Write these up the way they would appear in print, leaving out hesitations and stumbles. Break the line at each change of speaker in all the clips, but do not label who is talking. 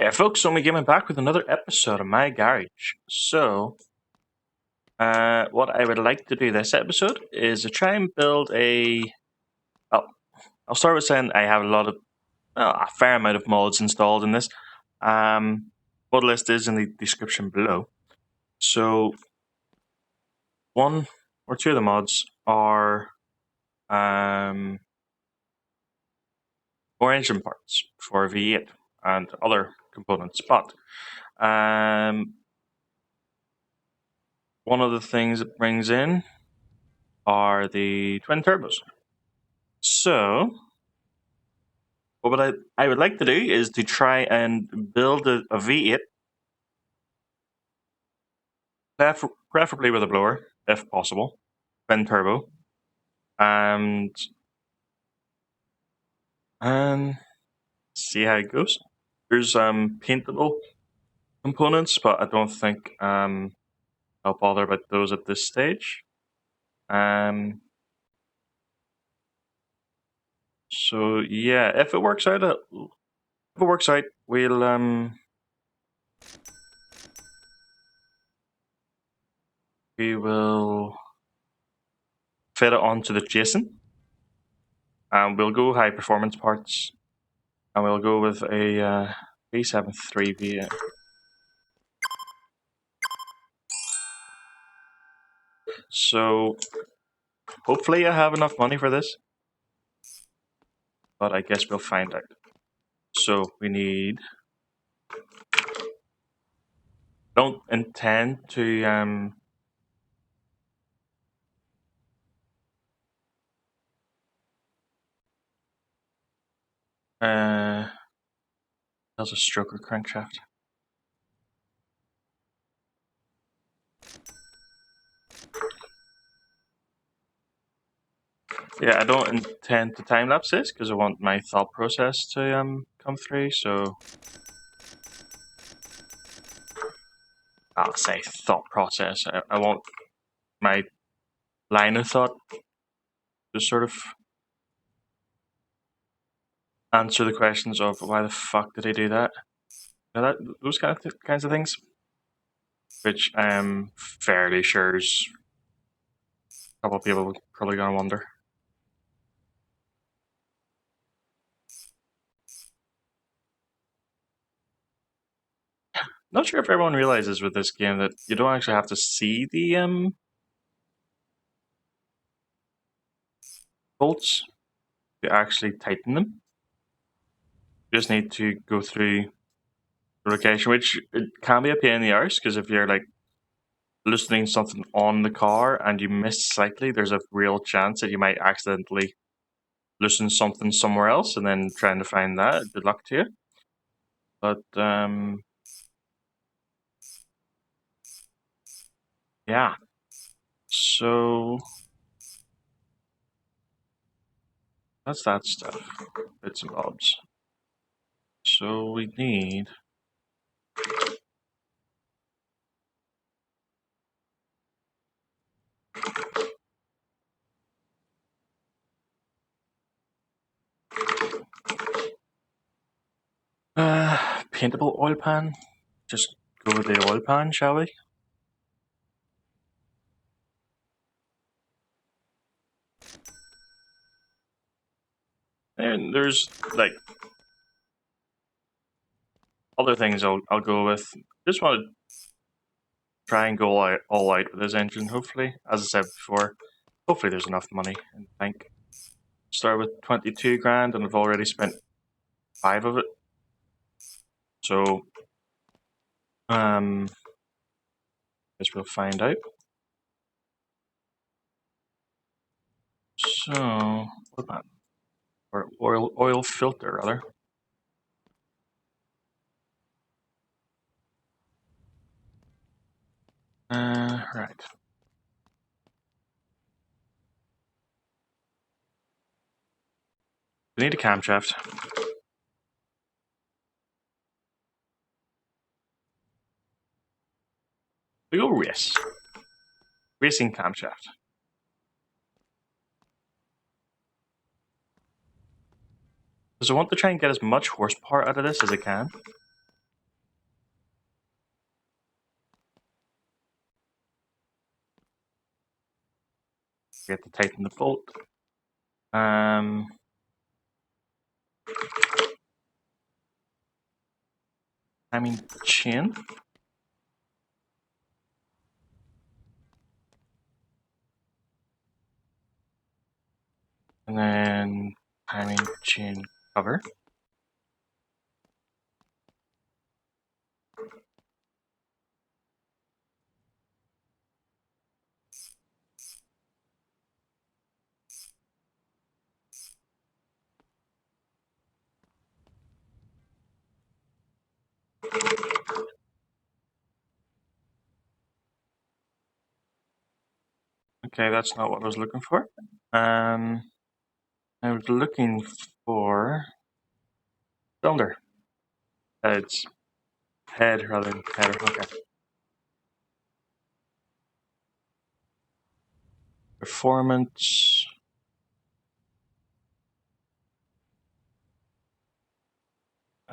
Hey folks, so I'm getting back with another episode of my garage. What I would like to do this episode is to try and build a. Well, I'll start with saying I have a fair amount of mods installed in this. Mod list is in the description below. So, one or two of the mods are more engine parts for V8 and other components, but one of the things it brings in are the twin turbos. So, what I would like to do is to try and build a V8, preferably with a blower, if possible, twin turbo, and see how it goes. There's paintable components, but I don't think I'll bother about those at this stage. So yeah, if it works out, we will fit it onto the Jason, and we'll go high performance parts, and we'll go with a B73 V8. So hopefully I have enough money for this, but I guess we'll find out. So we need. Don't intend to There's a stroker crankshaft. Yeah, I don't intend to time lapse this because I want my thought process to come through. So I'll say thought process. I want my line of thought to sort of answer the questions of why the fuck did he do that? Those kinds of things, which I'm fairly sure is a couple of people probably gonna wonder. Not sure if everyone realizes with this game that you don't actually have to see the bolts to actually tighten them. You just need to go through the location, which it can be a pain in the arse because if you're like loosening something on the car and you miss slightly, there's a real chance that you might accidentally loosen something somewhere else and then trying to find that. Good luck to you. But yeah. So that's that stuff. Bits and bobs. So we need paintable oil pan. Just go with the oil pan, shall we? And there's like other things I'll go with. Just want to try and go all out with this engine. Hopefully, as I said before, hopefully there's enough money in the bank. Start with 22 grand, and I've already spent 5 of it. So, guess we'll find out. So, what about or oil filter rather? Right. We need a camshaft. We go racing camshaft. Because I want to try and get as much horsepower out of this as I can. Forget to tighten the bolt. Timing chain. And then timing chain cover. Okay, that's not what I was looking for. I was looking for cylinder. It's head rather than header. Okay. Performance.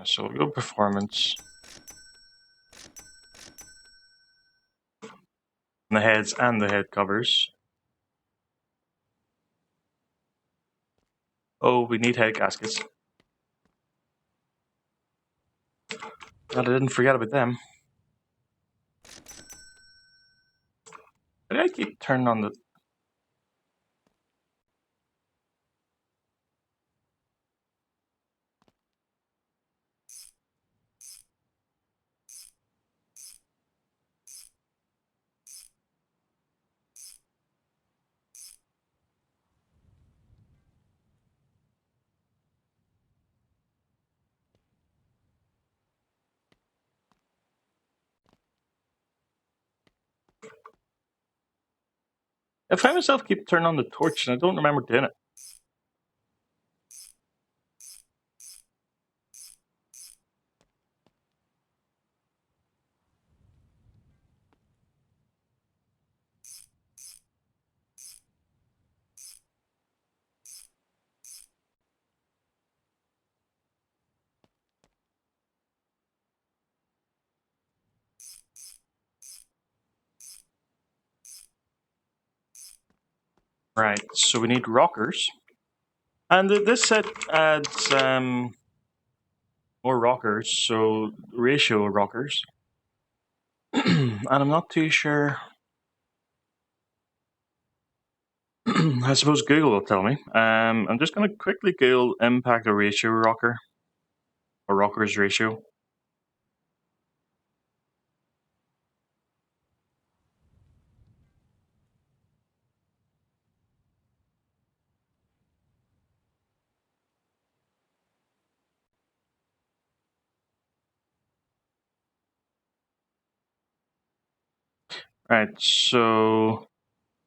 So we'll go performance. And the heads and the head covers. Oh, we need head gaskets. But I didn't forget about them. Why did I keep turning on the... I find myself keep turning on the torch and I don't remember doing it. Right, so we need rockers. And this set adds more rockers, so ratio rockers. And I'm not too sure. I suppose Google will tell me. I'm just going to quickly Google impact or ratio rocker, or rockers ratio. Right, so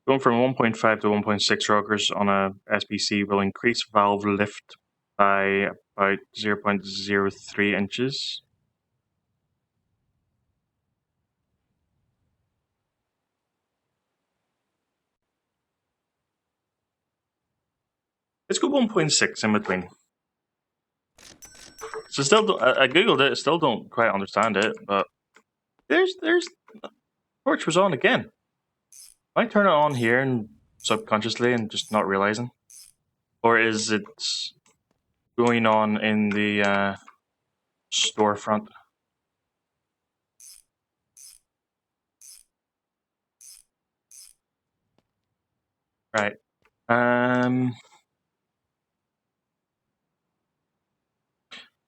going from 1.5 to 1.6 rockers on a SBC will increase valve lift by about 0.03 inches. Let's go 1.6 in between. So still, I googled it. Still don't quite understand it, but there's torch was on again. I turn it on here and subconsciously and just not realizing, or is it going on in the storefront? Right.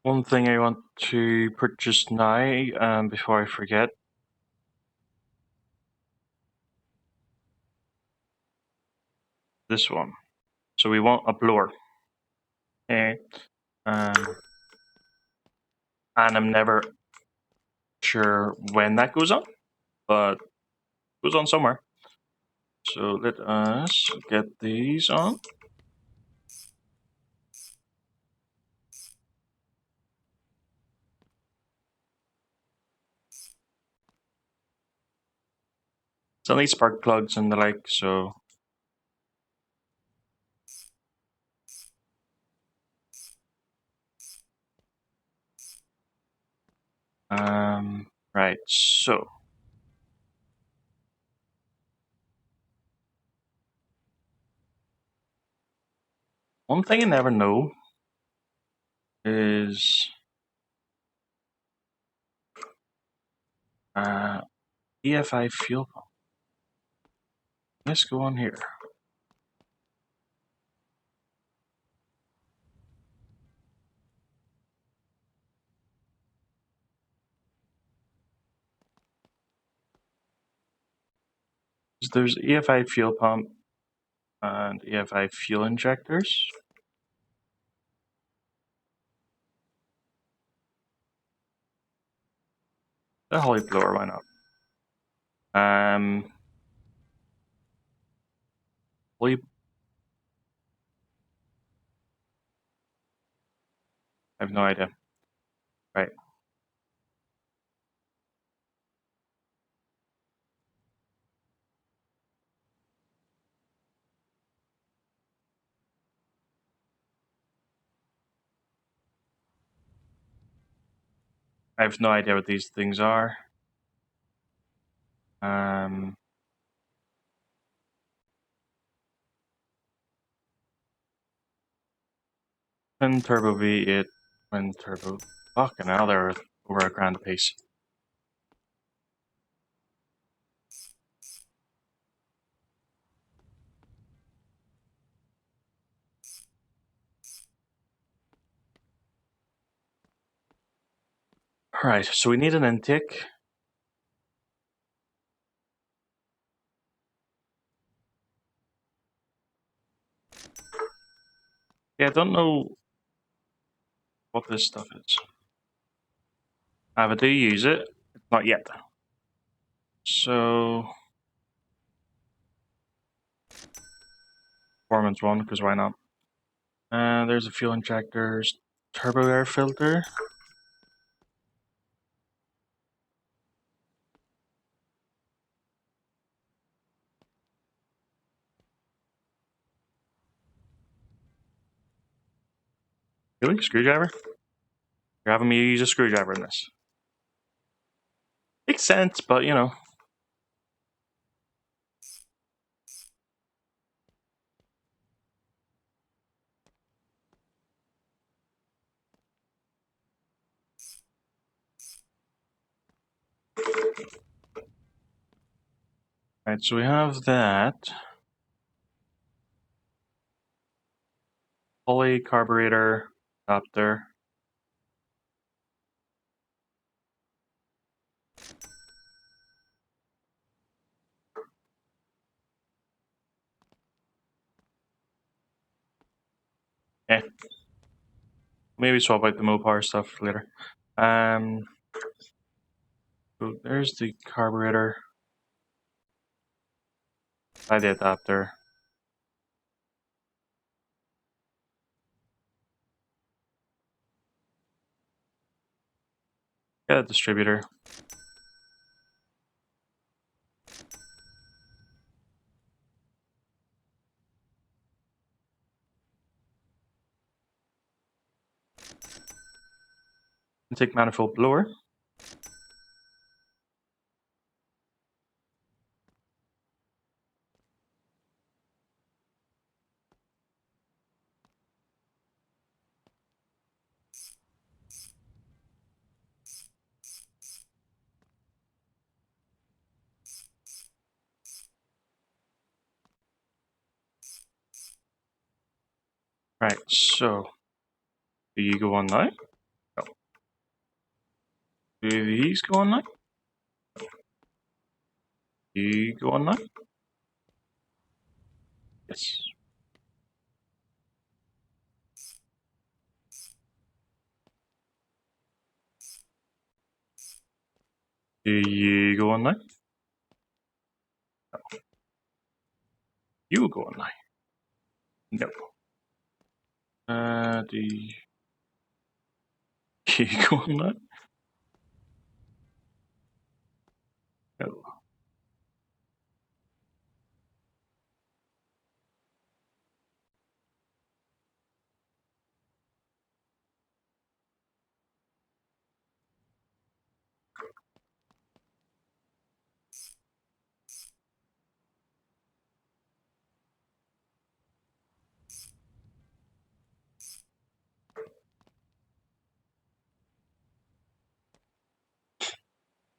One thing I want to purchase now, before I forget. This one. So we want a blower. Okay. And I'm never sure when that goes on, but it goes on somewhere. So let us get these on. Still need spark plugs and the like, so right, so One thing I never know is EFI fuel pump. Let's go on here. There's EFI fuel pump and EFI fuel injectors. The holy blower, why not? Holy, I have no idea. Right. I have no idea what these things are. Twin turbo V8, twin turbo. Fucking hell, they're over $1,000 a piece. Alright, so we need an intake. Yeah, I don't know what this stuff is. If I do use it, not yet. So, performance 1, because why not? There's a fuel injectors, turbo air filter. Really? Screwdriver? You're having me use a screwdriver in this. Makes sense, but you know. Right, so we have that. Pulley, carburetor, adapter. Eh. Maybe swap out the Mopar stuff later. So there's the carburetor. By the adapter. Get a distributor. Intake manifold blower. Right, so do you go on now? No. Do these go on now? Do you go on now? Yes. Do you go on now? No. You go on now? No. Do you go on now? No.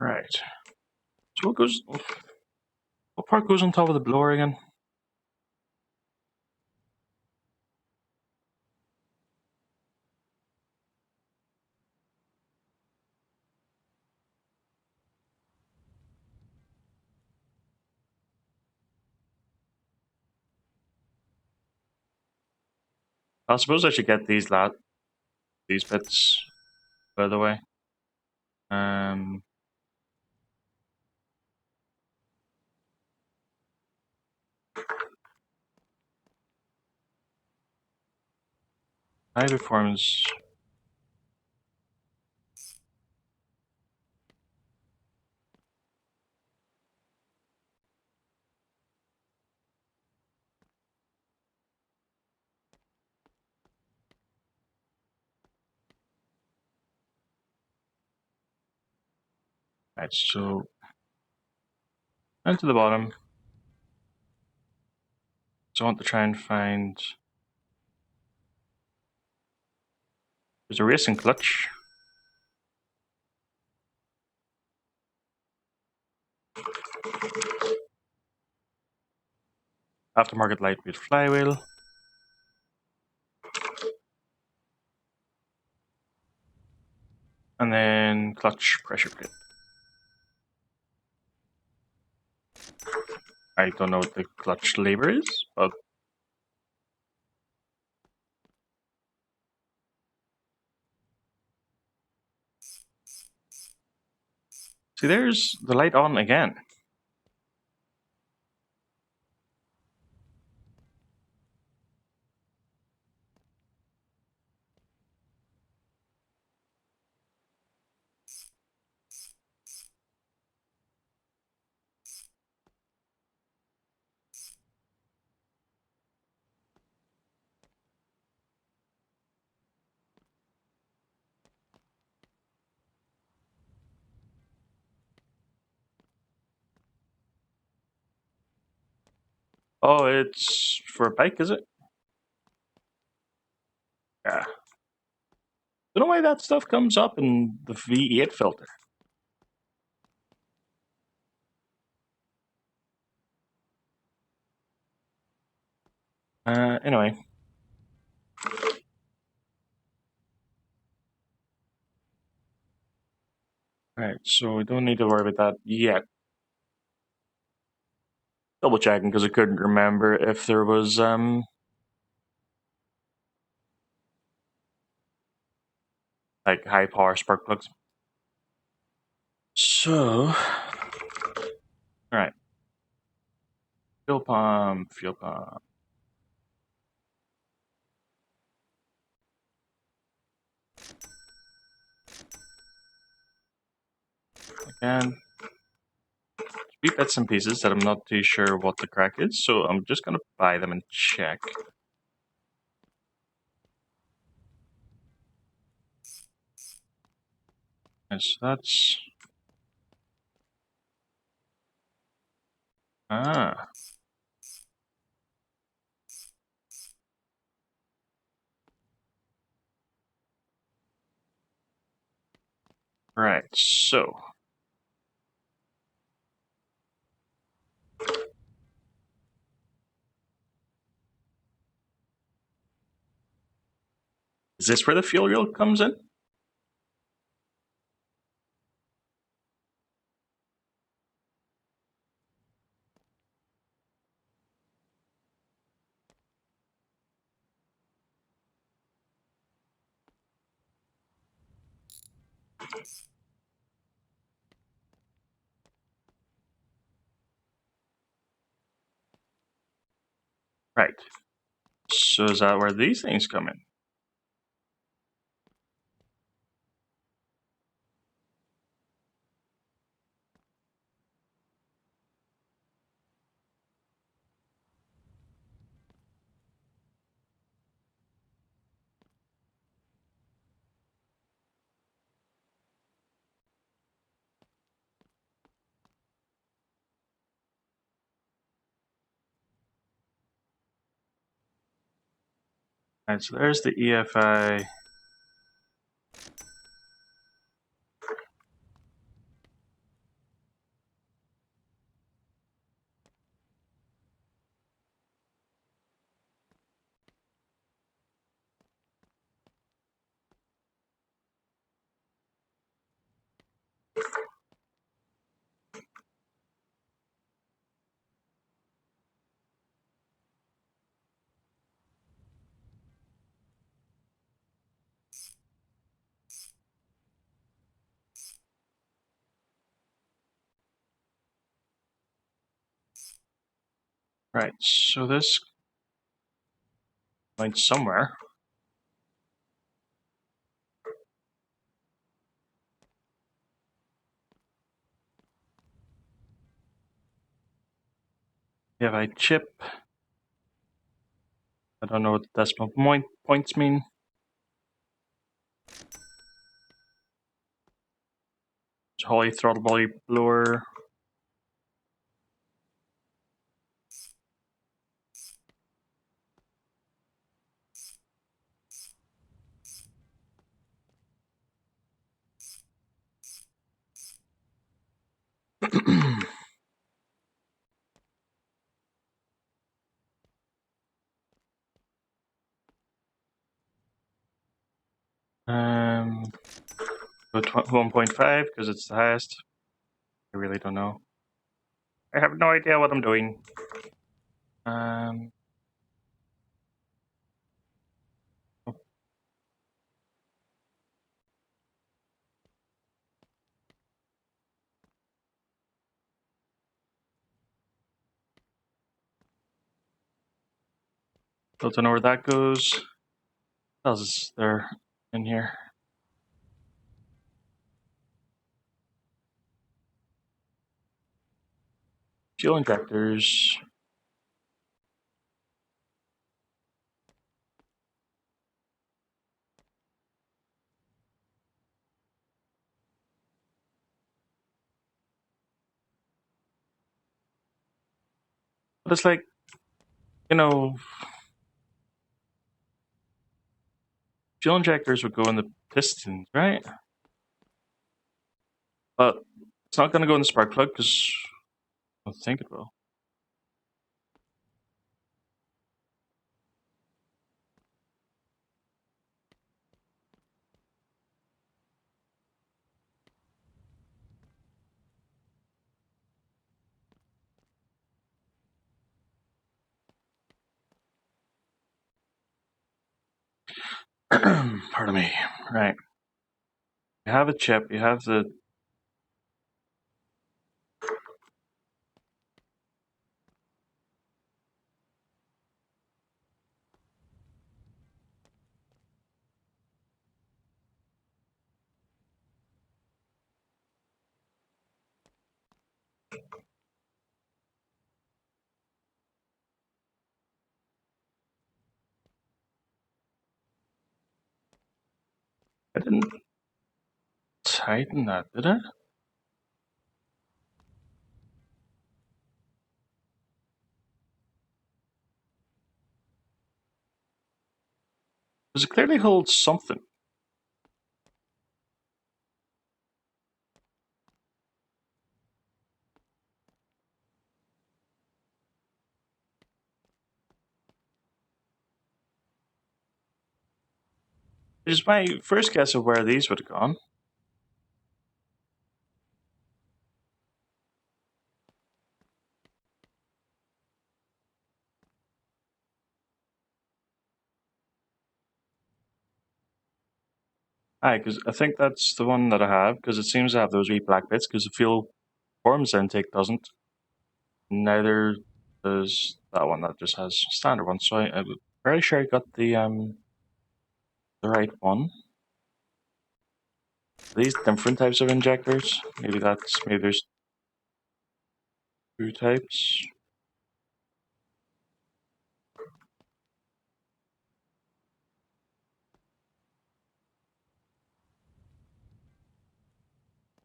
Right. So what part goes on top of the blower again? I suppose I should get these bits out of the way. Um, high performance. Right, so down to the bottom. So I want to try and find. There's a racing clutch. Aftermarket lightweight flywheel. And then clutch pressure plate. I don't know what the clutch lever is, but see, there's the light on again. Oh, it's for a bike, is it? Yeah. Don't know why that stuff comes up in the V8 filter. Anyway. Right, so we don't need to worry about that yet. Double checking because I couldn't remember if there was like high power spark plugs. So, alright. Fuel pump. Again. Few bits and pieces that I'm not too sure what the crack is, so I'm just gonna buy them and check. And so that's right. So is this where the fuel reel comes in? Right. So is that where these things come in? Right, so there's the EFI. Right, so this went somewhere. EFI chip. I don't know what the decimal points mean. Holy throttle body blower. um, 1.5 because it's the highest. I really don't know. I have no idea what I'm doing. Um, don't know where that goes. What else is there in here? Fuel injectors. But it's like, you know, fuel injectors would go in the pistons, right? But it's not going to go in the spark plug because I don't think it will. Pardon me. Right. You have a chip, you have the. I didn't tighten that, did I? Because it clearly holds something. Which is my first guess of where these would have gone. Aye, because I think that's the one that I have, because it seems to have those wee black bits, because the fuel performance intake doesn't. Neither does that one that just has standard ones. So I'm very sure I got the right one. Are these different types of injectors? Maybe there's two types.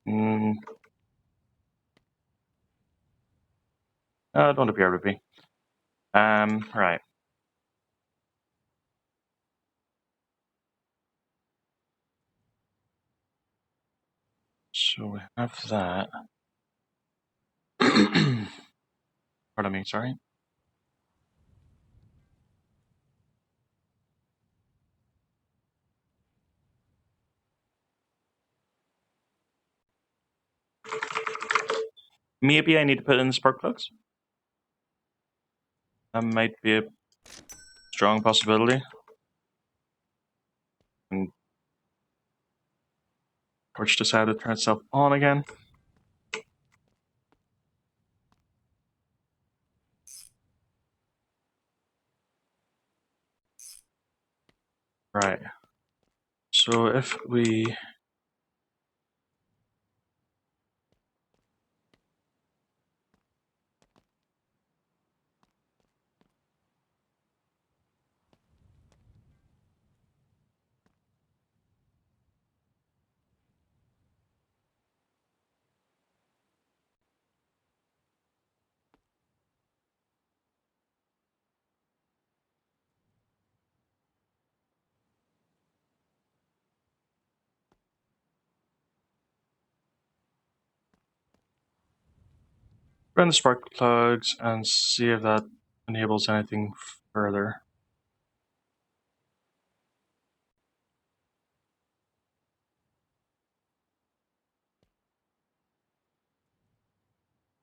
Mm, don't appear to be. Right. So we have that. Pardon me, sorry. Maybe I need to put in the spark plugs. That might be a strong possibility. And torch decided to turn itself on again. Right. So if we run the spark plugs and see if that enables anything further.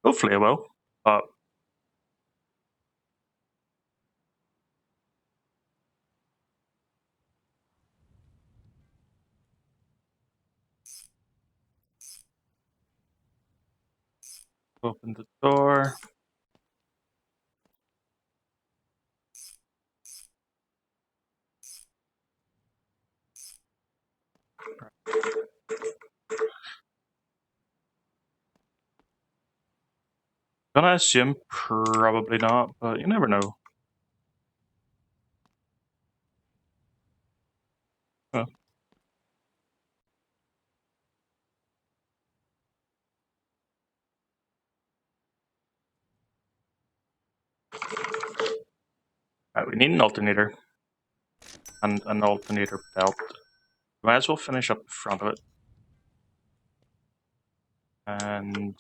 Hopefully it will. But open the door. Gonna assume probably not, but you never know. Oh. Right, we need an alternator and an alternator belt. Might as well finish up the front of it. And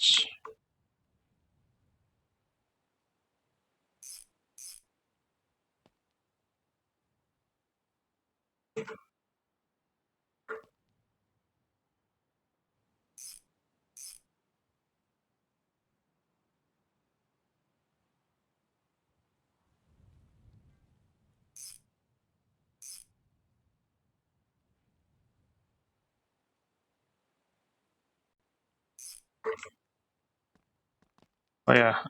oh yeah,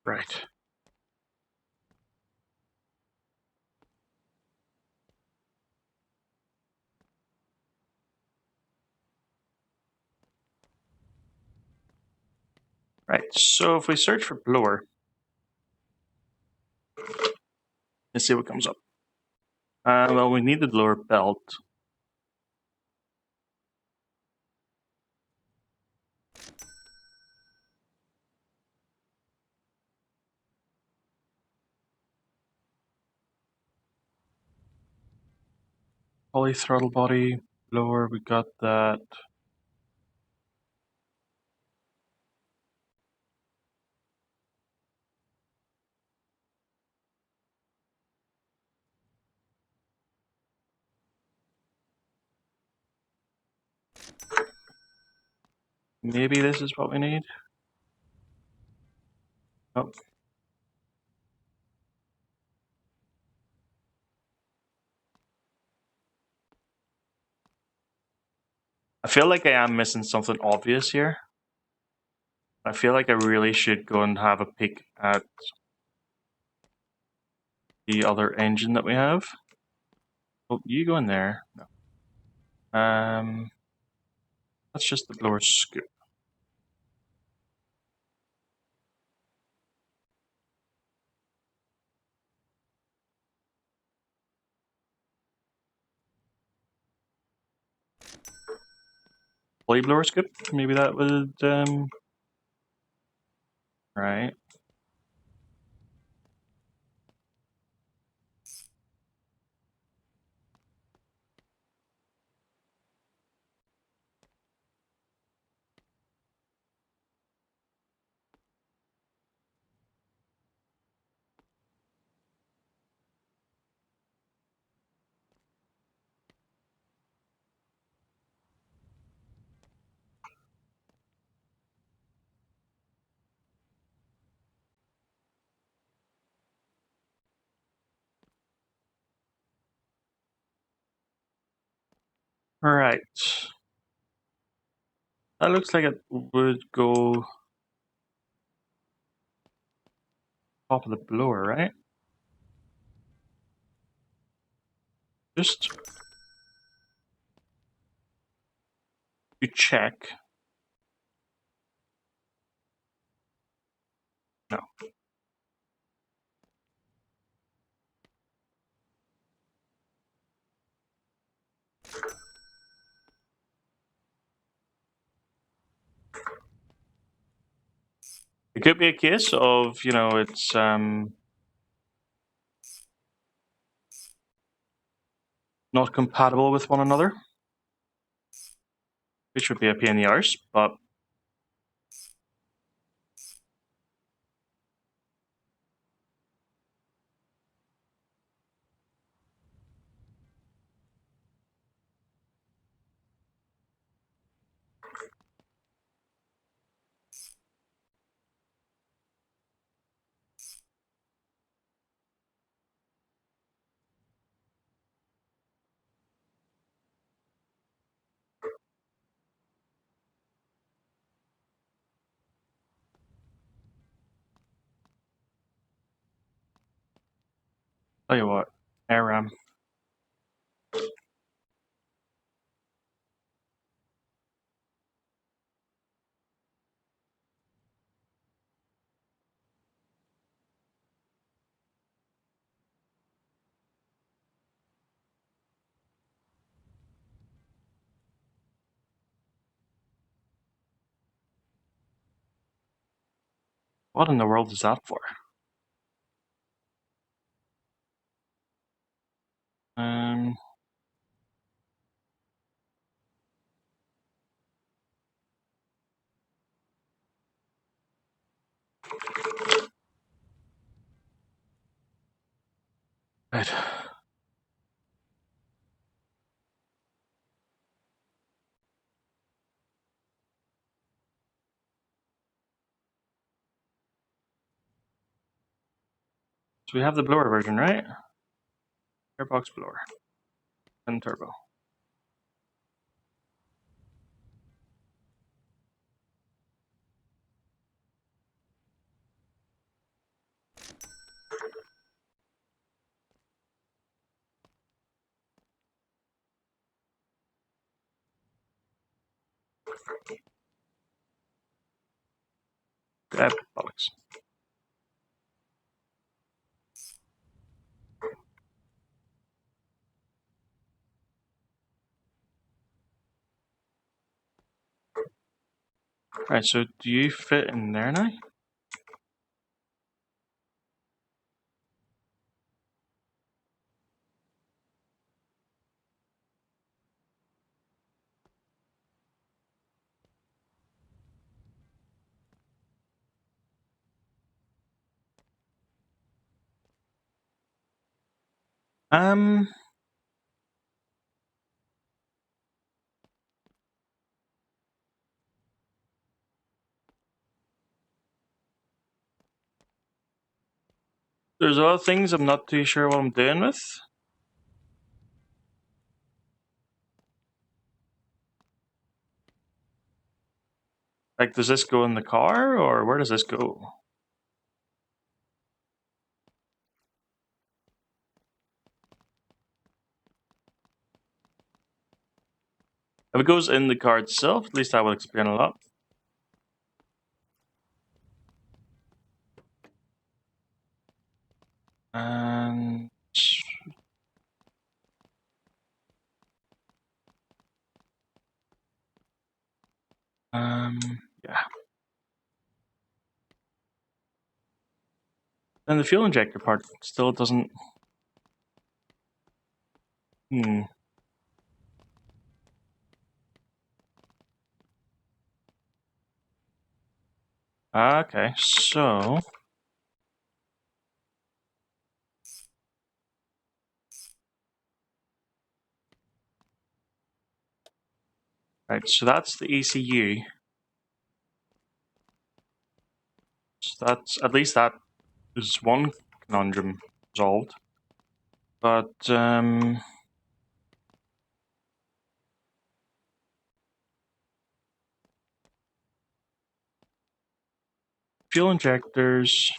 right. Right, so if we search for blower, let's see what comes up. Well, we need the blower belt. Poly throttle body, blower, we got that. Maybe this is what we need. Oh. I feel like I am missing something obvious here. I feel like I really should go and have a peek at the other engine that we have. Oh, you go in there. No. That's just the blower scoop. Poly blower scoop. Maybe that would right. Alright. That looks like it would go top of the blower, right? Just to check. No. It could be a case of, it's not compatible with one another, which would be a pain in the arse, but tell you what, ARAM. What in the world is that for? Um, right. So we have the blower version, right? Airbox blower and turbo. Bollocks. Right, so do you fit in there now? Um, there's a lot of things I'm not too sure what I'm doing with. Like, does this go in the car, or where does this go? If it goes in the car itself, at least that would explain a lot. And yeah. And the fuel injector part still doesn't. Hmm. Okay, so right, so that's the ECU. So that's at least that is one conundrum resolved. But fuel injectors.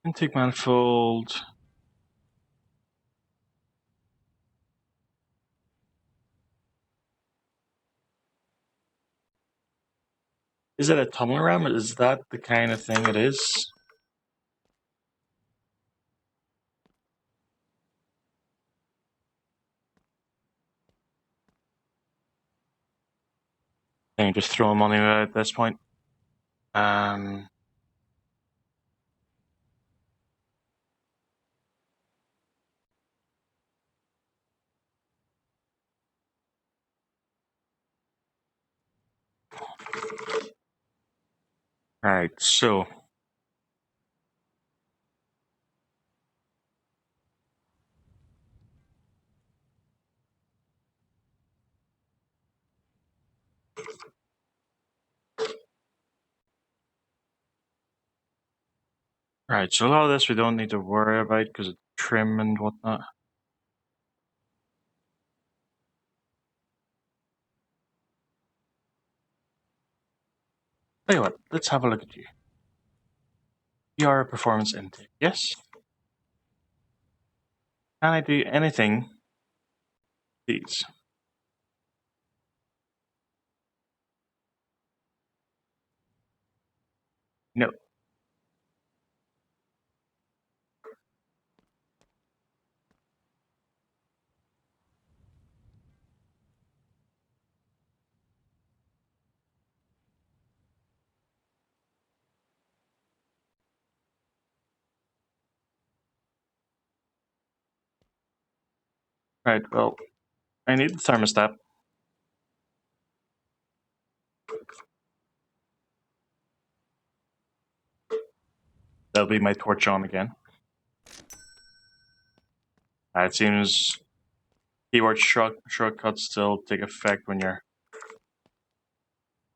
Intake manifold. Is it a tunnel ram? Is that the kind of thing it is? I think just throwing money away at this point. Alright, so Right, so a lot of this we don't need to worry about because it's trim and whatnot. Tell you what, let's have a look at you. You are a performance intake, yes? Can I do anything? Please. No. Right, well, I need the thermostat. That'll be my torch on again. It seems keyword shortcuts still take effect when you're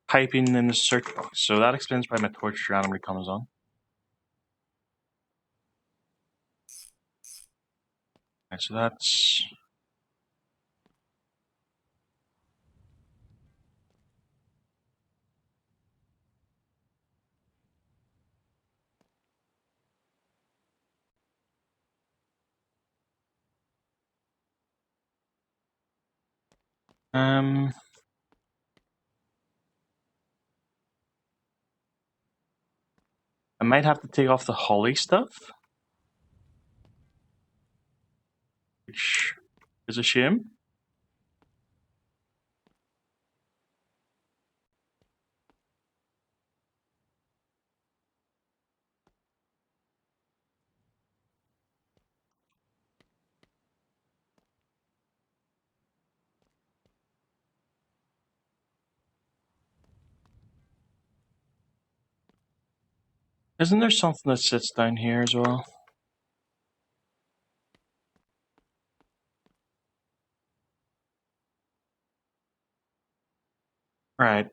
typing in the search box. So that explains why my torch randomly comes on. Right, so that's... I might have to take off the holly stuff, which is a shame. Isn't there something that sits down here as well? Right.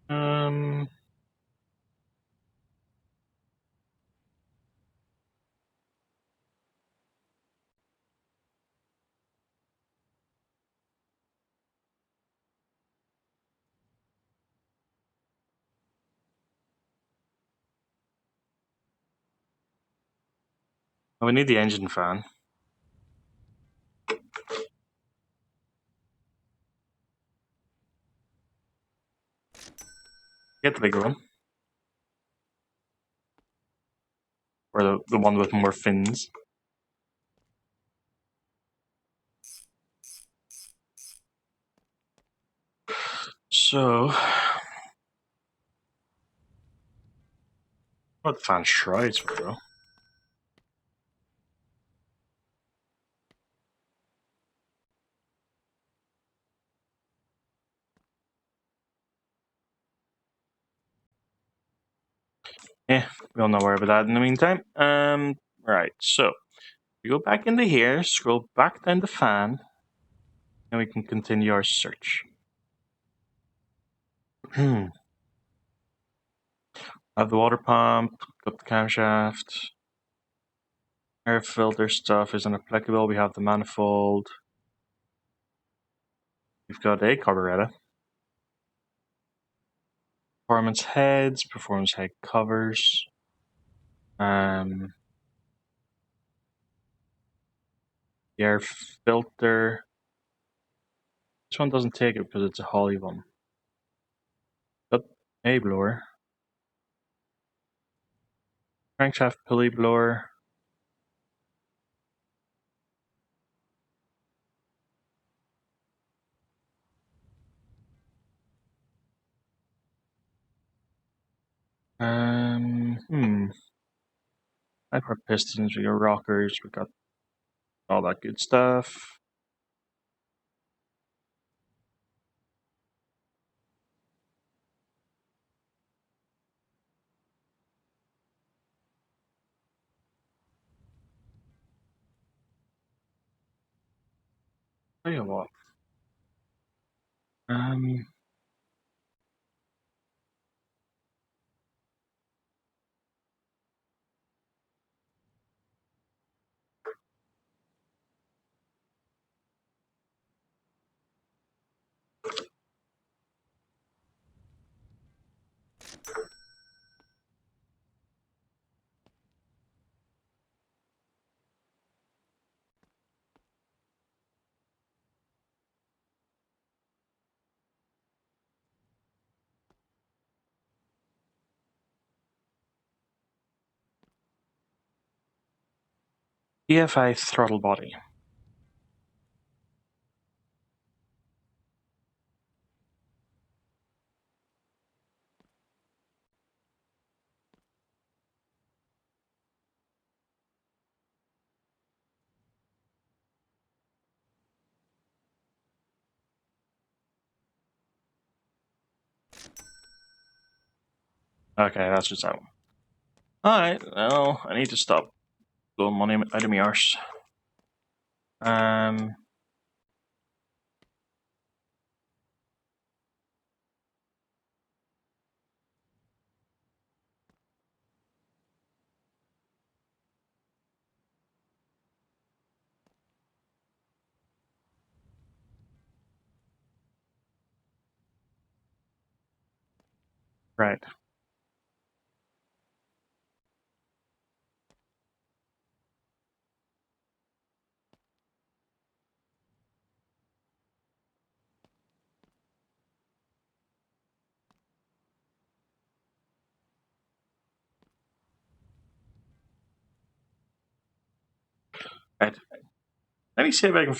Um... Oh, we need the engine fan. Get the bigger one. Or the one with more fins. So... What the fan shrouds for, bro? Yeah, we'll not worry about that in the meantime. Right, so we go back into here, scroll back down the fan, and we can continue our search. Have the water pump, got the camshaft. Air filter stuff isn't applicable. We have the manifold. We've got a carburetor. Performance heads, performance head covers. The air filter. This one doesn't take it because it's a Holly one. But a blower. Crankshaft pulley blower. Hyper pistons, we got rockers, we got all that good stuff. Tell you what. EFI throttle body. Okay, that's just that one. Alright, well, I need to stop blowing money out of my arse. Right. Right. Let me see if I can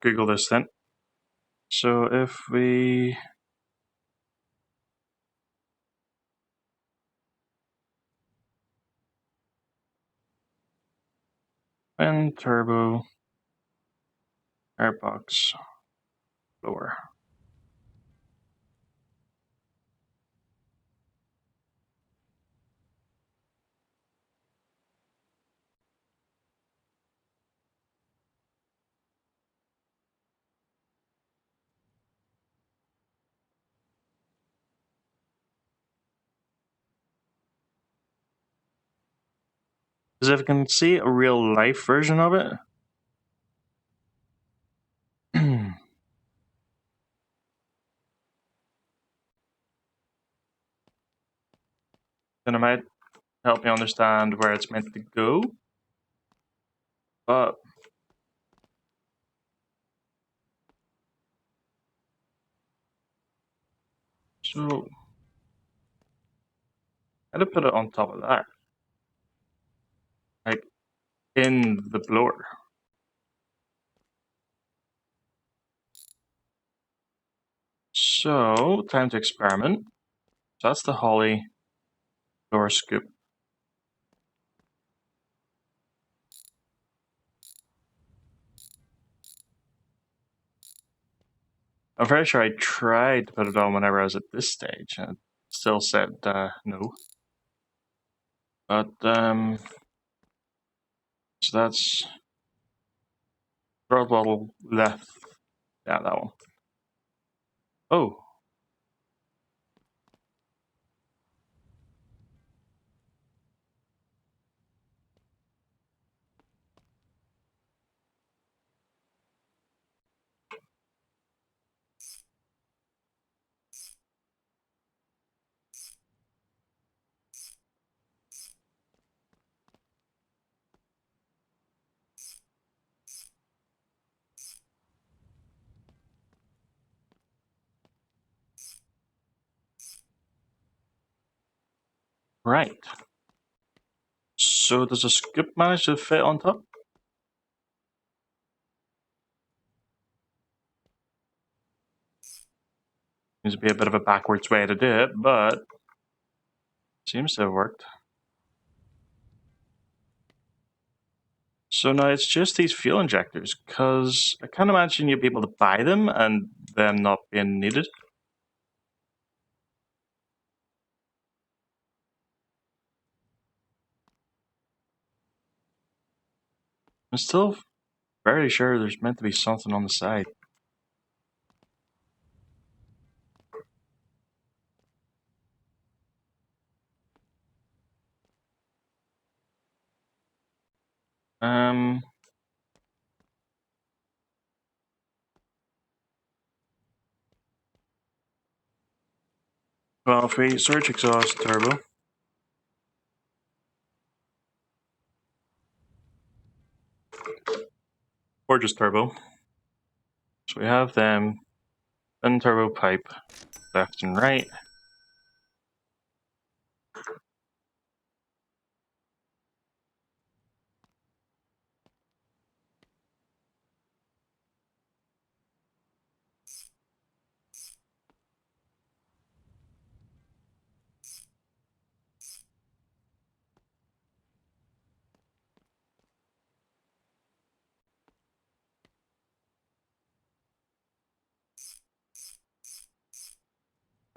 Google this then. So if we twin turbo airbox blower. Because if I can see a real life version of it, then it might help me understand where it's meant to go. But so how to put it on top of that, like in the blower. So time to experiment. So that's the Holly blower scoop. I'm very sure I tried to put it on whenever I was at this stage, and it still said no. But so that's throttle bottle left. Yeah, that one. Oh, Right. So does a scoop manage to fit on top? Seems to be a bit of a backwards way to do it, but seems to have worked. So now it's just these fuel injectors, because I can't imagine you'd be able to buy them and them not being needed. I'm still very sure there's meant to be something on the side. Um, well, if we search exhaust turbo, or just turbo, so we have them in turbo pipe left and right.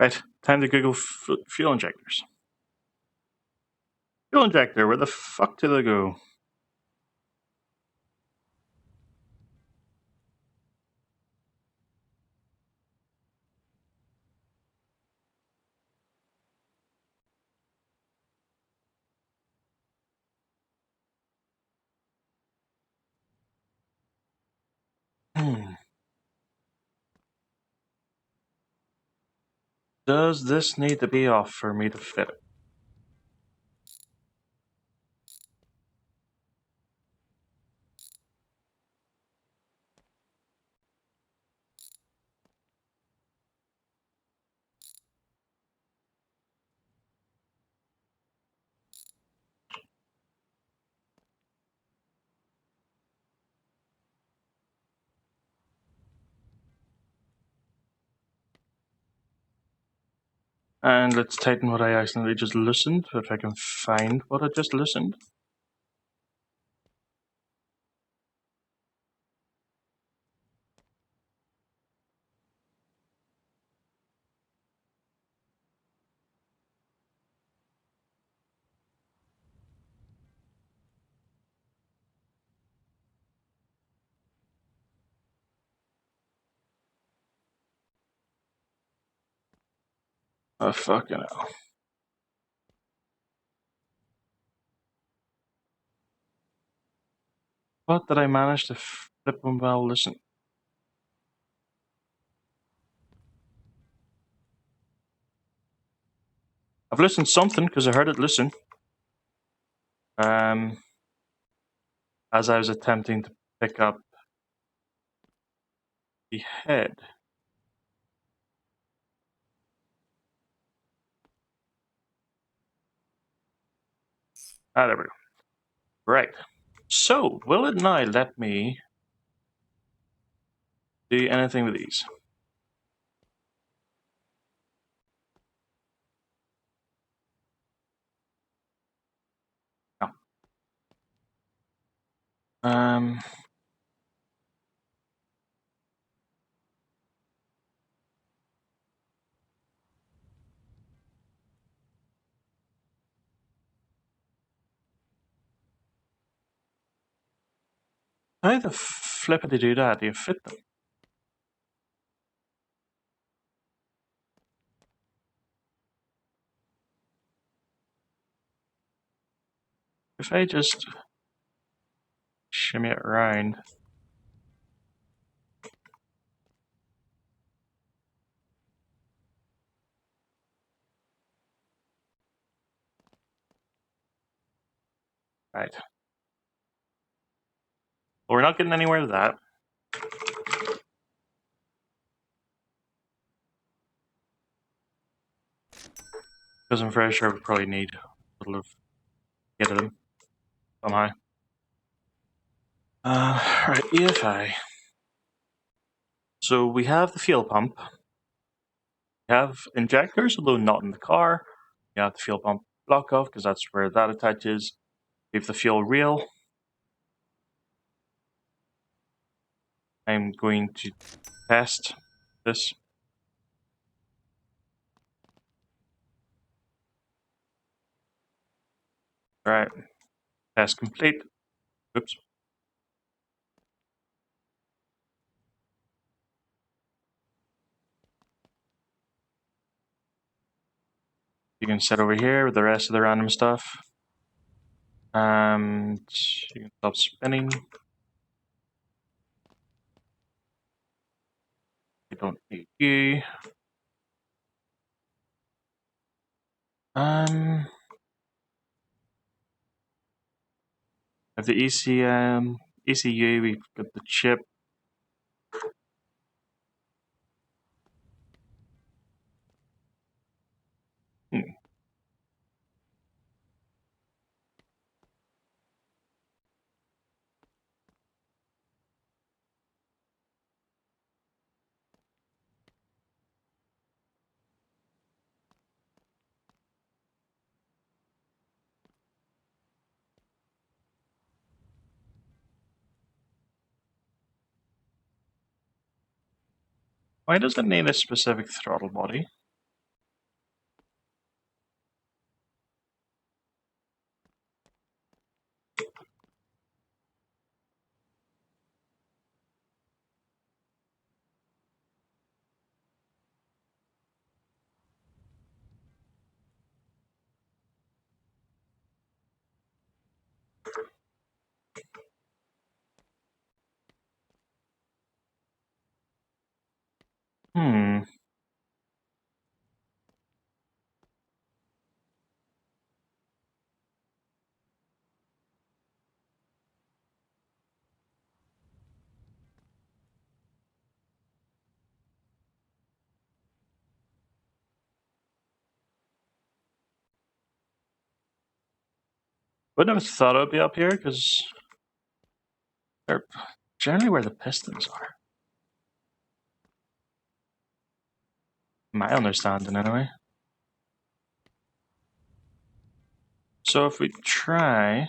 Right, time to Google fuel injectors. Fuel injector, where the fuck do they go? Hmm. Does this need to be off for me to fit it? And let's tighten what I accidentally just loosened, if I can find what I just loosened. Oh, fucking hell. What did I manage to flip them while listen? I've listened something because I heard it listen. Um, as I was attempting to pick up the head. Ah, there we go. Right. So, will it now let me do anything with these? No. Um, how the flip do you do that? Do you fit them? If I just shimmy it around. Right. Well, we're not getting anywhere with that. Because I'm very sure we probably need it'll have hit them somehow. Right, EFI. So we have the fuel pump. We have injectors, although not in the car. We have the fuel pump block off because that's where that attaches. We have the fuel rail. I'm going to test this. Right, test complete. Oops. You can sit over here with the rest of the random stuff. And you can stop spinning. We don't need you. Have the ECU, we've got the chip. Hmm. Why does it need a specific throttle body? Hmm. Wouldn't have thought it would be up here because they're generally where the pistons are. My understanding, anyway. So if we try.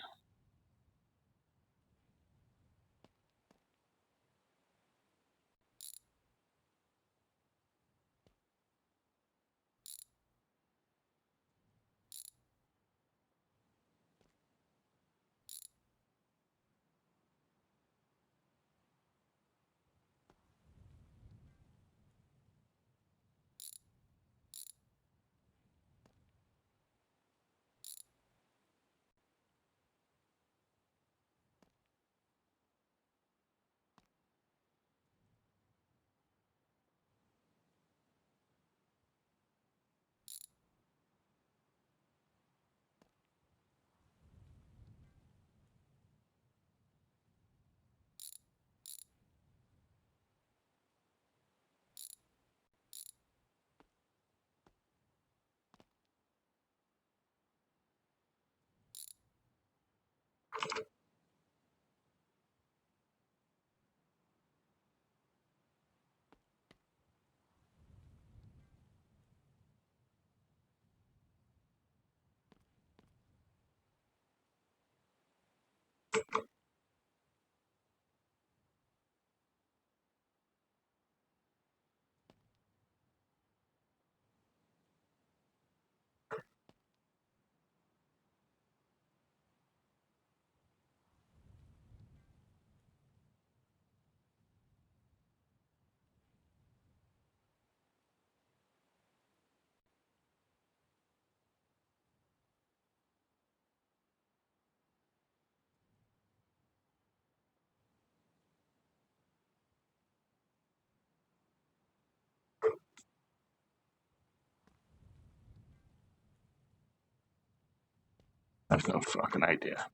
I've no fucking idea.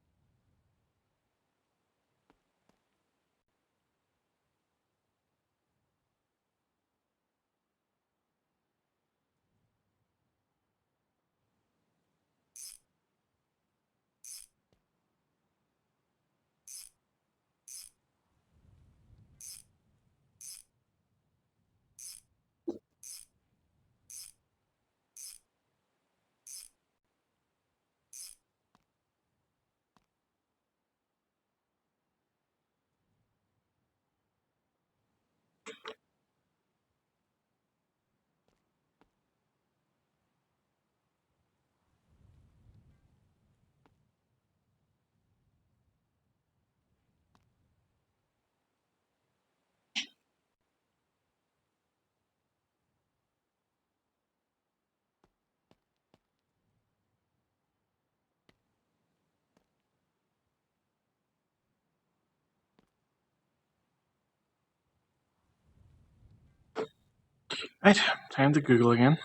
Right, time to Google again.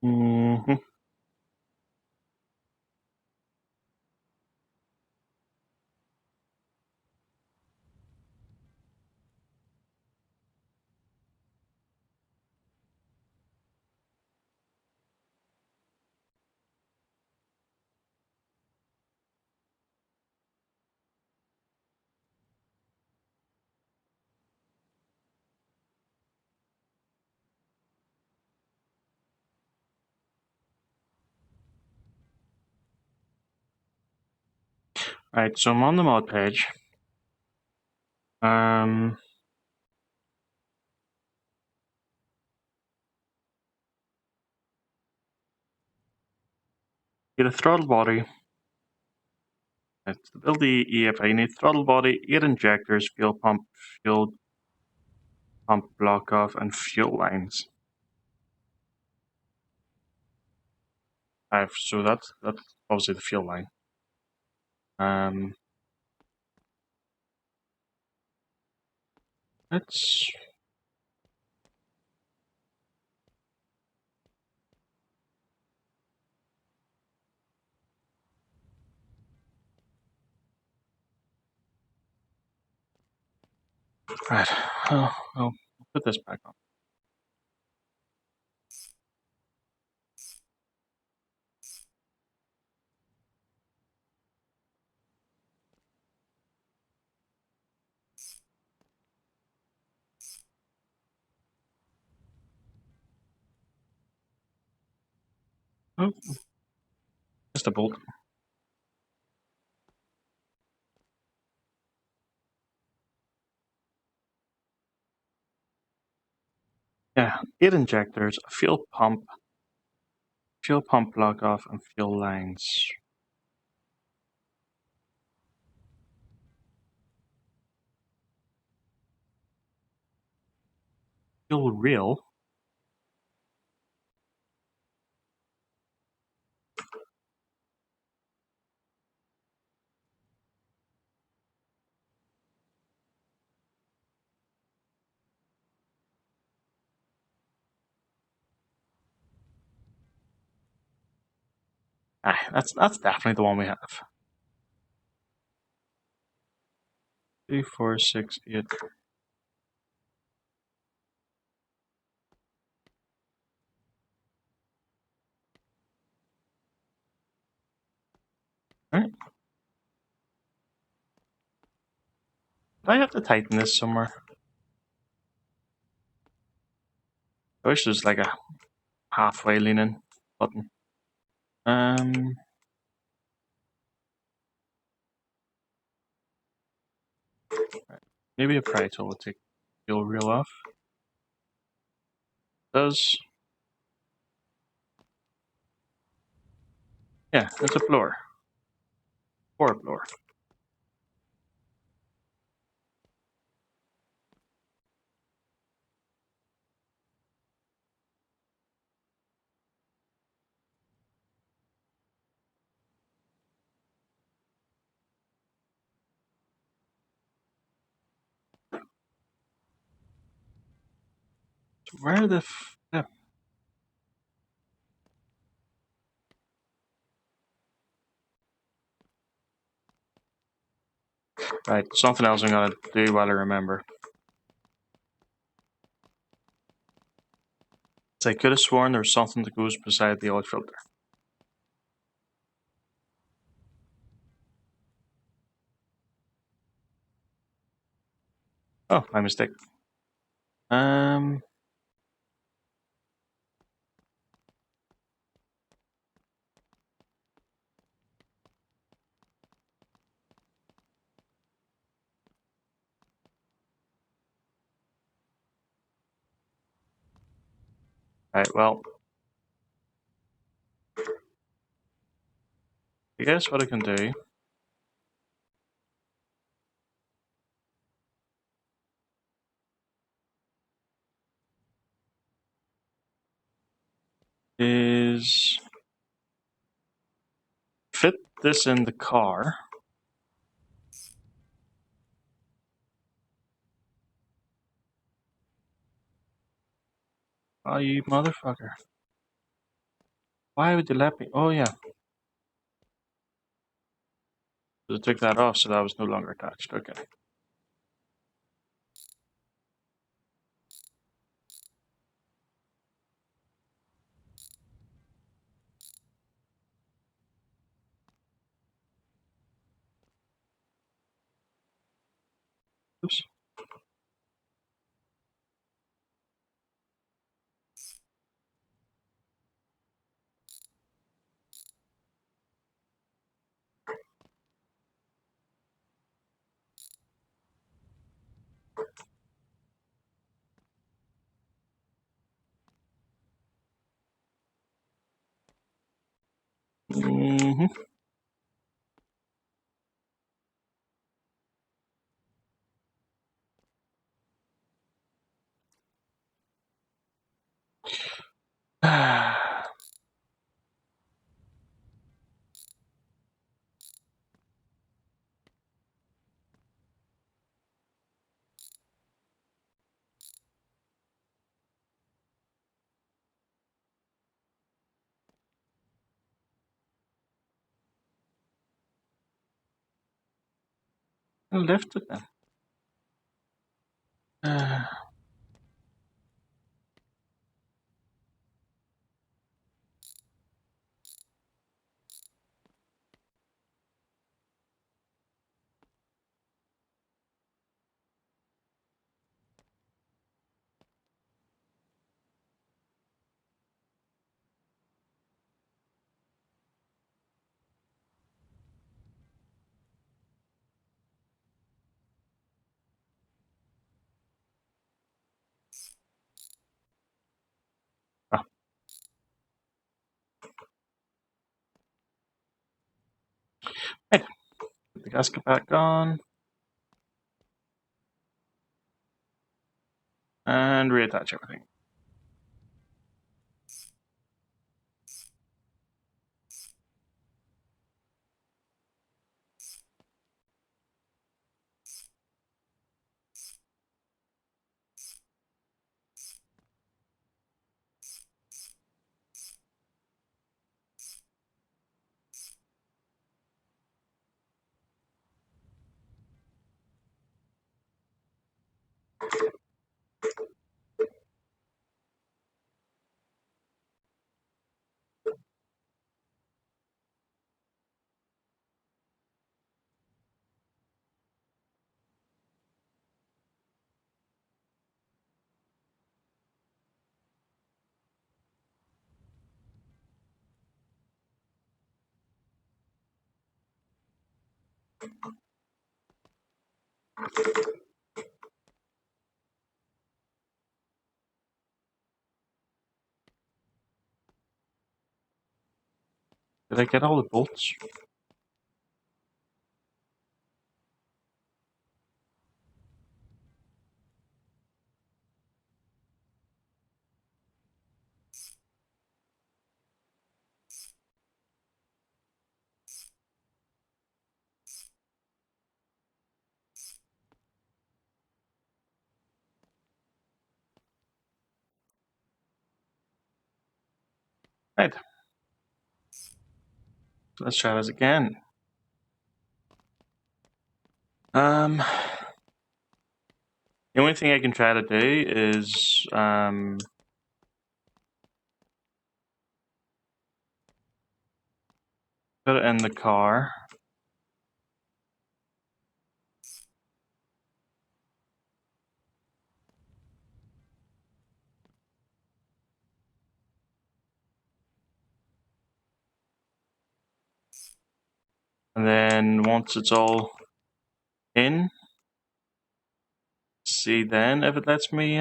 Mm-hmm. Right, so I'm on the mod page. Um, get a throttle body. To build the EFI, you need throttle body, 8 injectors, fuel pump block off, and fuel lines. So that's obviously the fuel line. Let's right. I'll put this back on. Oh, just a bolt. Yeah, 8 injectors, a fuel pump block off, and fuel lines. Fuel reel. That's definitely the one we have. 3, 4, 6, 8. Alright. Do I have to tighten this somewhere? I wish there's like a halfway leaning button. Maybe a pry tool will take the fuel reel off. Does. Yeah, it's a blower. Or a blower. Where the yeah. Right, something else I'm gonna do while I remember. I could have sworn there was something that goes beside the oil filter. Oh, my mistake. Right, well, I guess what I can do is fit this in the car. Oh, you motherfucker. Why would you let me? Oh, yeah. I took that off, so that was no longer attached. Okay. Oops. Mm-hmm. I'll lift it then. Ah, right. Put the gasket back on. And reattach everything. Did I get all the bolts? Right. Let's try this again. The only thing I can try to do is Put it in the car. And then once it's all in, see then if it lets me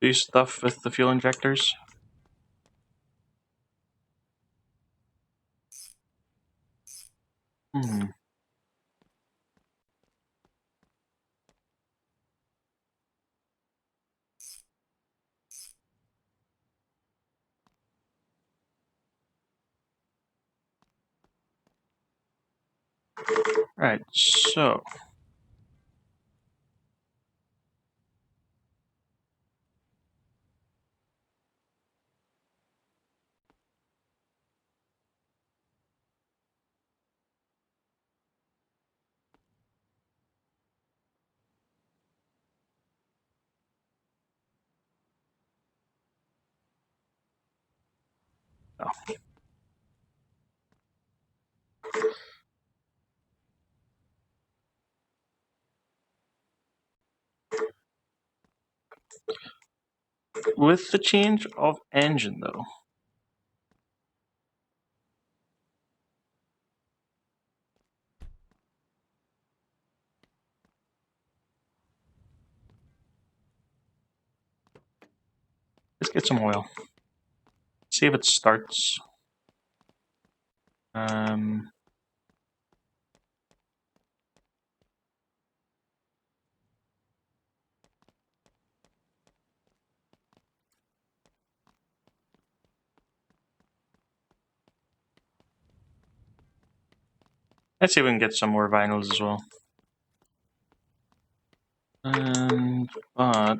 do stuff with the fuel injectors. Right, so oh. With the change of engine though, let's get some oil. See if it starts. Let's see if we can get some more vinyls as well. But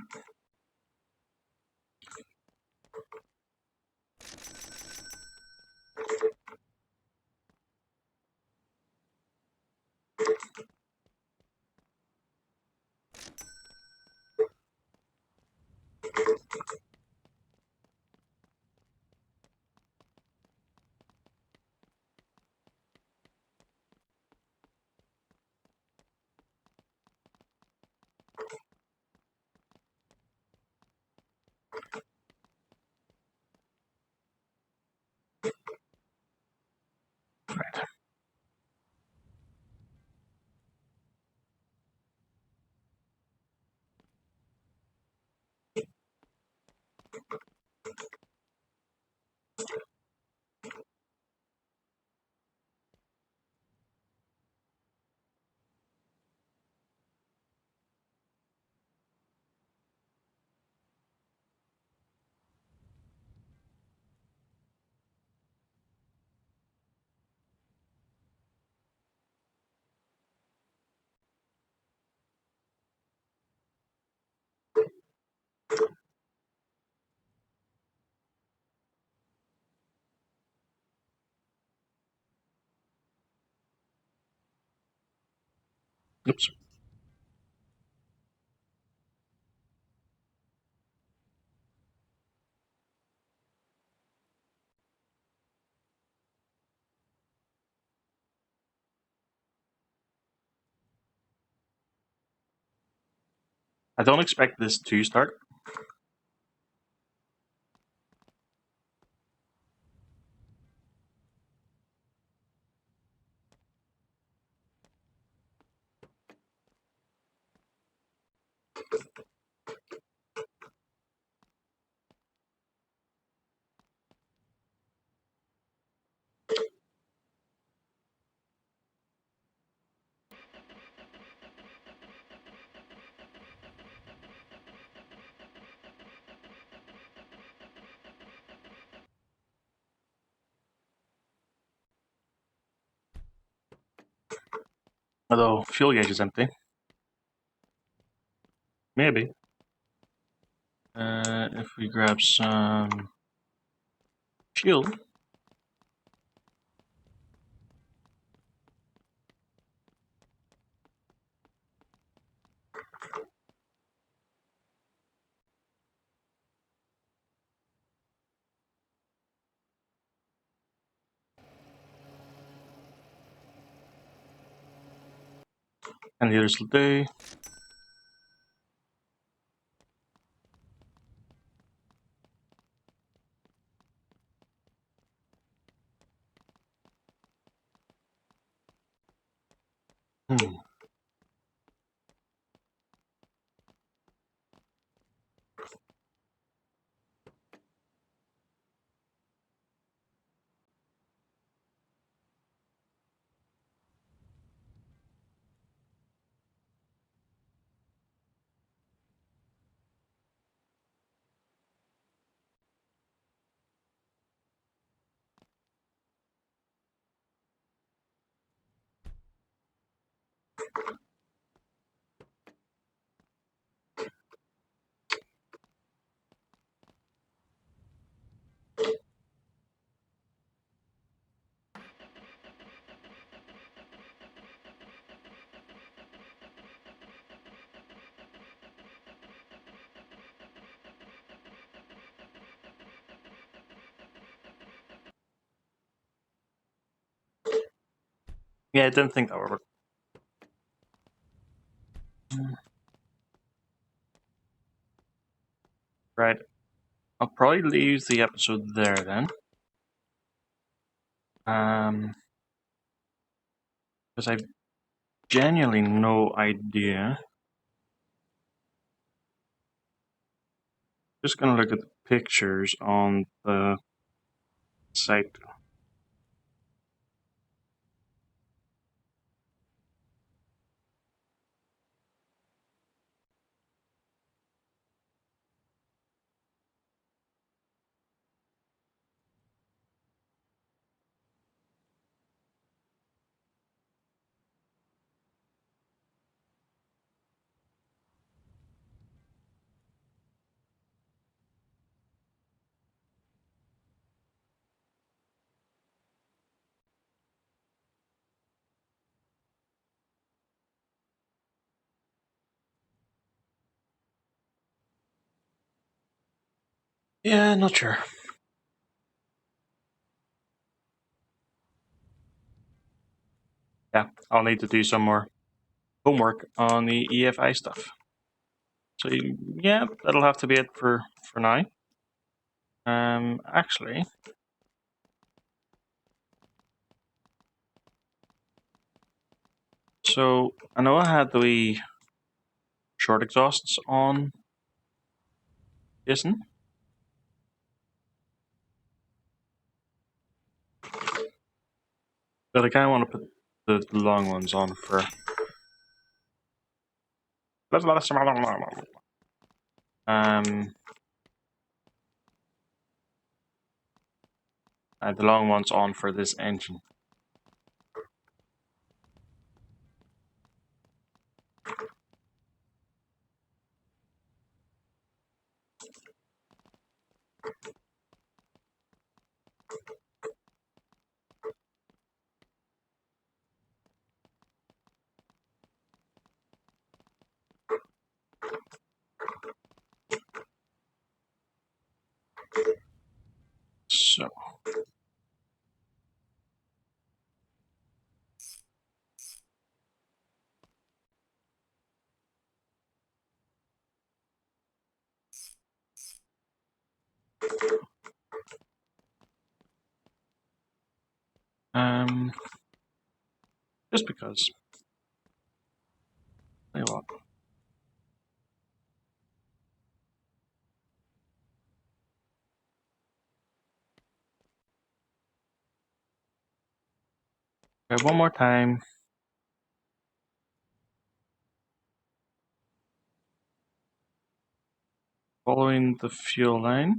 oops. I don't expect this to start. Although fuel gauge is empty. Maybe. If we grab some fuel. And the others will do. Hmm. Yeah, I didn't think that would work. Right. I'll probably leave the episode there then. Because I've genuinely no idea. Just gonna look at the pictures on the site. Yeah, not sure. Yeah, I'll need to do some more homework on the EFI stuff. So yeah, that'll have to be it for now. Actually, so I know I had the wee short exhausts on Jason, but I kind of want to put the long ones on for. Um, the long ones on for this engine. So, just because. Tell you what. Okay, one more time. Following the fuel line.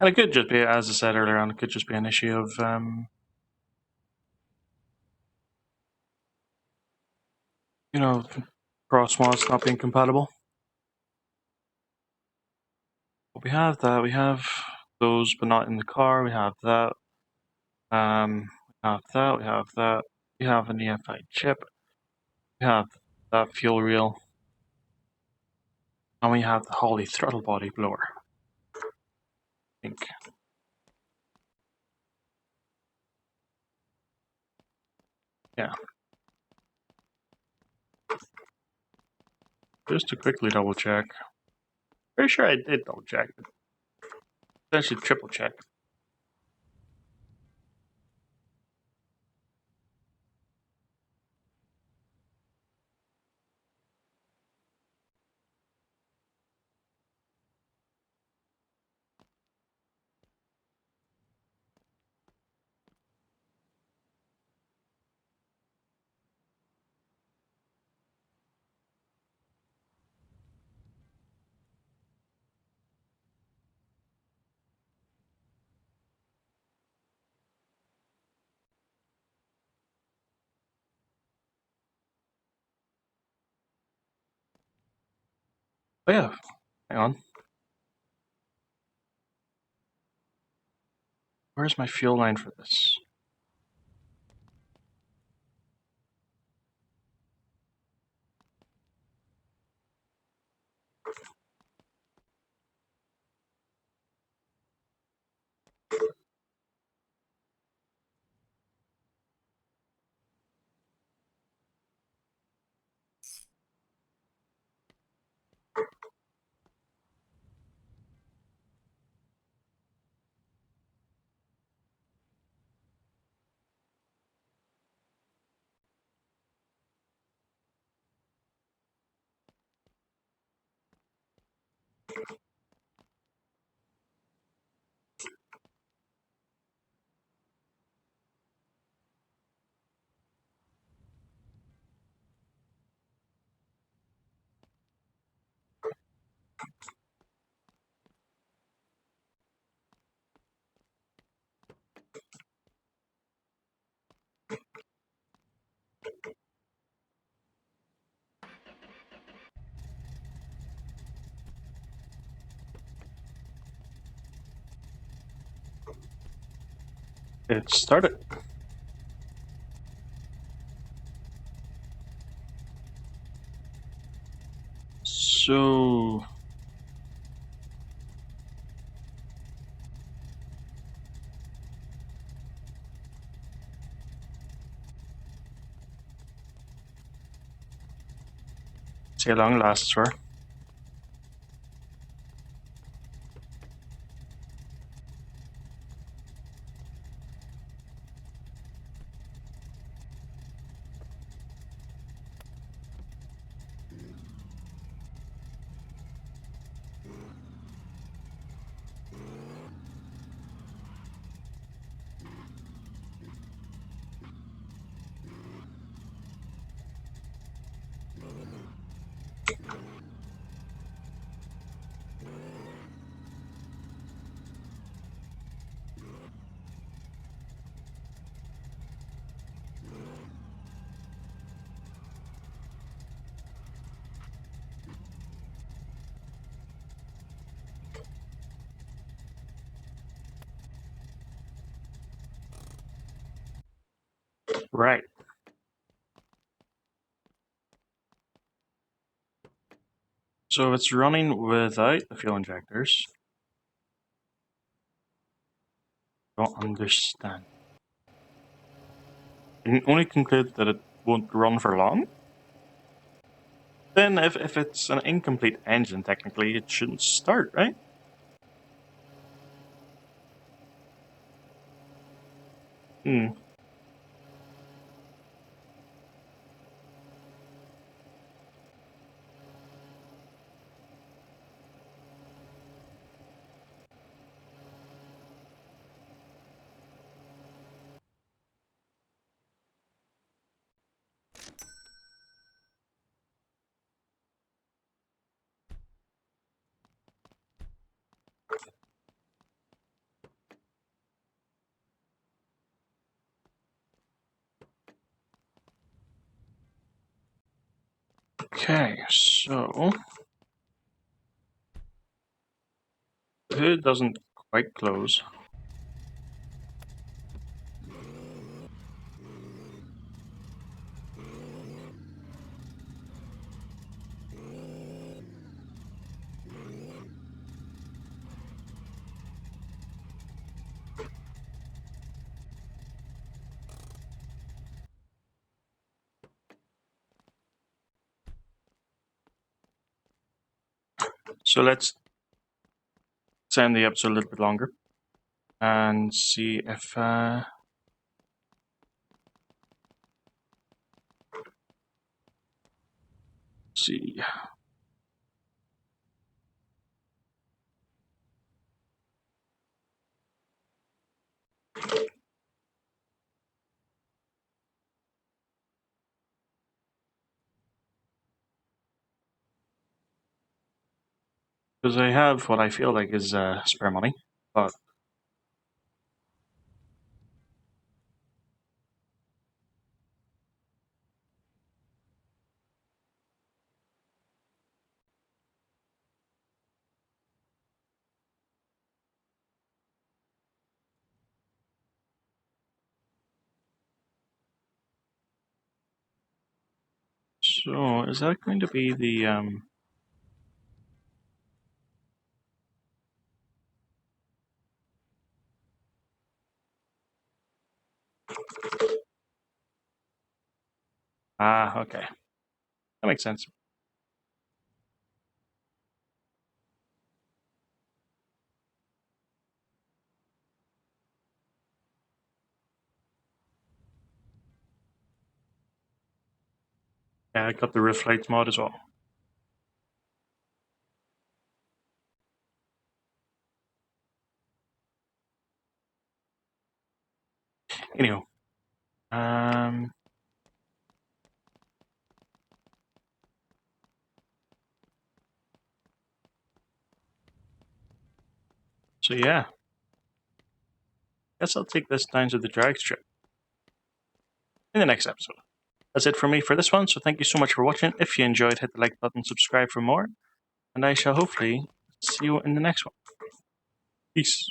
And it could just be, as I said earlier on, it could just be an issue of you know, cross mods not being compatible. But we have that. We have those, but not in the car. We have that. We have that. We have that. We have an EFI chip. We have that fuel reel. And we have the Holy throttle body blower. I think. Yeah. Just to quickly double check. Pretty sure I did double check. Potentially triple check. Oh yeah. Hang on. Where's my fuel line for this? It started. So see how long it lasts for. Right. So it's running without the fuel injectors. Don't understand. You can only conclude that it won't run for long. Then if it's an incomplete engine, technically it shouldn't start, right? Hmm. Okay, so the hood doesn't quite close. So let's extend the episode a little bit longer and see if see. Because I have what I feel like is spare money, but so is that going to be the okay. That makes sense. Yeah, I got the roof lights mod as well. Anyhow, um, so yeah, guess I'll take this down to the drag strip in the next episode. That's it for me for this one. So thank you so much for watching. If you enjoyed, hit the like button, subscribe for more, and I shall hopefully see you in the next one. Peace.